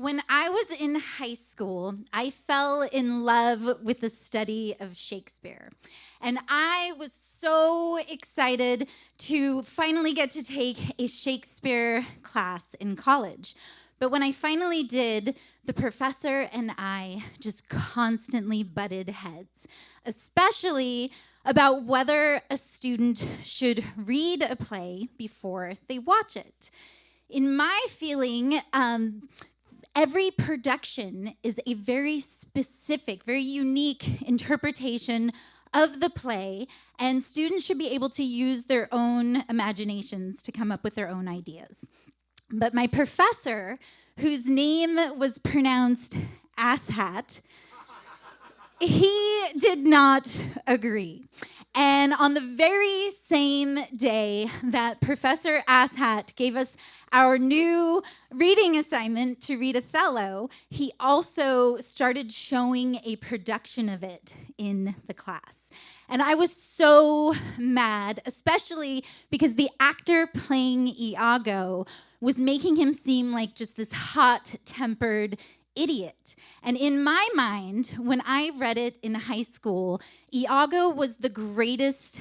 When I was in high school, I fell in love with the study of Shakespeare. And I was so excited to finally get to take a Shakespeare class in college. But when I finally did, the professor and I just constantly butted heads, especially about whether a student should read a play before they watch it. In my feeling, every production is a very specific, very unique interpretation of the play, and students should be able to use their own imaginations to come up with their own ideas. But my professor, whose name was pronounced asshat, he did not agree. And on the very same day that Professor Asshat gave us our new reading assignment to read Othello, he also started showing a production of it in the class. And I was so mad, especially because the actor playing Iago was making him seem like just this hot-tempered idiot. And in my mind, when I read it in high school, Iago was the greatest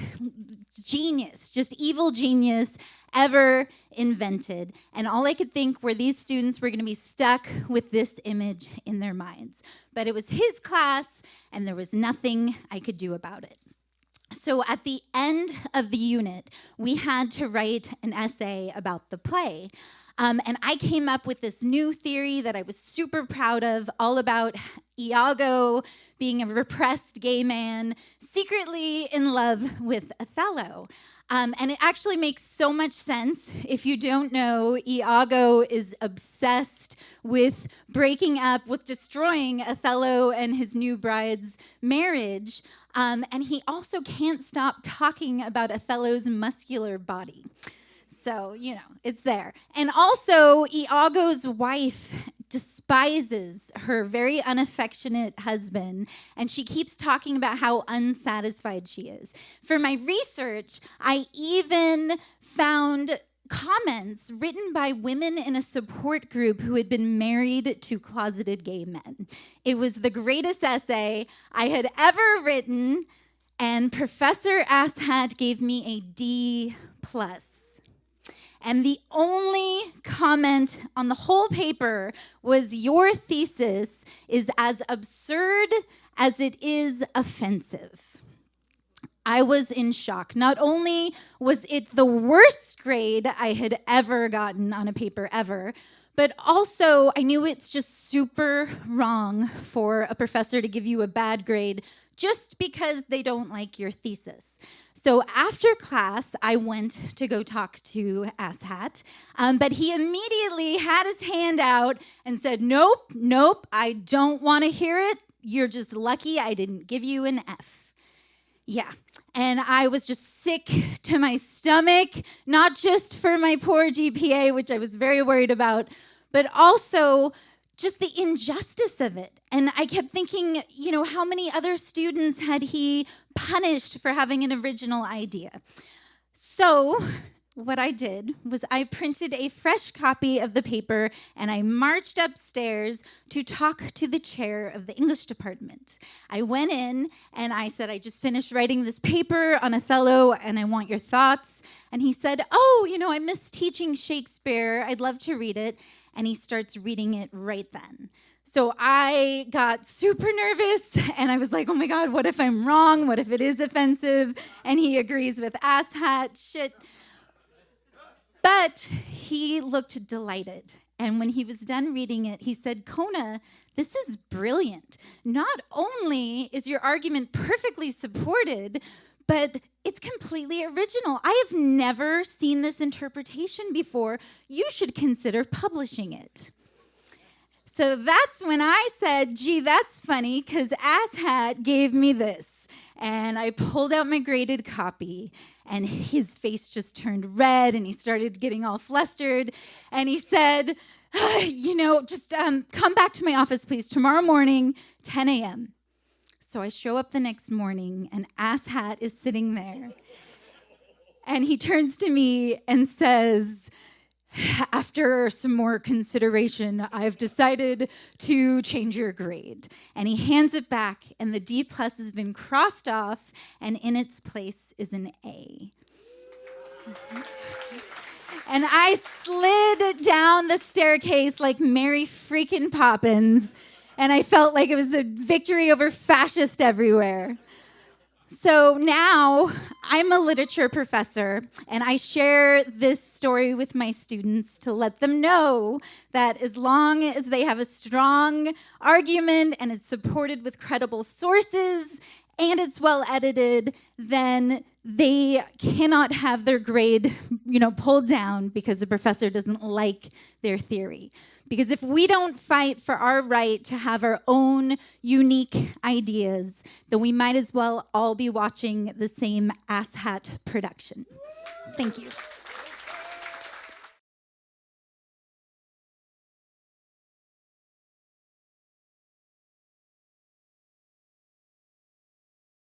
genius, just evil genius ever invented. And all I could think were these students were going to be stuck with this image in their minds. But it was his class, and there was nothing I could do about it. So at the end of the unit, we had to write an essay about the play. And I came up with this new theory that I was super proud of, all about Iago being a repressed gay man, secretly in love with Othello. And it actually makes so much sense. If you don't know, Iago is obsessed with breaking up, with destroying Othello and his new bride's marriage. And he also can't stop talking about Othello's muscular body. So, it's there. And also, Iago's wife despises her very unaffectionate husband, and she keeps talking about how unsatisfied she is. For my research, I even found comments written by women in a support group who had been married to closeted gay men. It was the greatest essay I had ever written, and Professor Asshat gave me a D+. And the only comment on the whole paper was, "Your thesis is as absurd as it is offensive." I was in shock. Not only was it the worst grade I had ever gotten on a paper ever, but also I knew it's just super wrong for a professor to give you a bad grade just because they don't like your thesis. So after class, I went to go talk to Asshat, but he immediately had his hand out and said, nope, I don't want to hear it. You're just lucky I didn't give you an F. Yeah, and I was just sick to my stomach, not just for my poor GPA, which I was very worried about, but also just the injustice of it. And I kept thinking, how many other students had he punished for having an original idea? So what I did was I printed a fresh copy of the paper and I marched upstairs to talk to the chair of the English department. I went in and I said, "I just finished writing this paper on Othello and I want your thoughts." And he said, I miss teaching Shakespeare. I'd love to read it. And he starts reading it right then. So I got super nervous, and I was like, oh my God, what if I'm wrong? What if it is offensive? And he agrees with asshat, shit. But he looked delighted. And when he was done reading it, he said, "Kona, this is brilliant. Not only is your argument perfectly supported, but it's completely original. I have never seen this interpretation before. You should consider publishing it." So that's when I said, gee, that's funny, because Asshat gave me this. And I pulled out my graded copy, and his face just turned red, and he started getting all flustered. And he said, just come back to my office, please, tomorrow morning, 10 a.m. So I show up the next morning, and Asshat is sitting there. And he turns to me and says, after some more consideration, I've decided to change your grade. And he hands it back, and the D+ has been crossed off, and in its place is an A. And I slid down the staircase like Mary freaking Poppins, and I felt like it was a victory over fascists everywhere. So now I'm a literature professor, and I share this story with my students to let them know that as long as they have a strong argument and it's supported with credible sources and it's well edited, then they cannot have their grade, pulled down because the professor doesn't like their theory. Because if we don't fight for our right to have our own unique ideas, then we might as well all be watching the same asshat production. Thank you.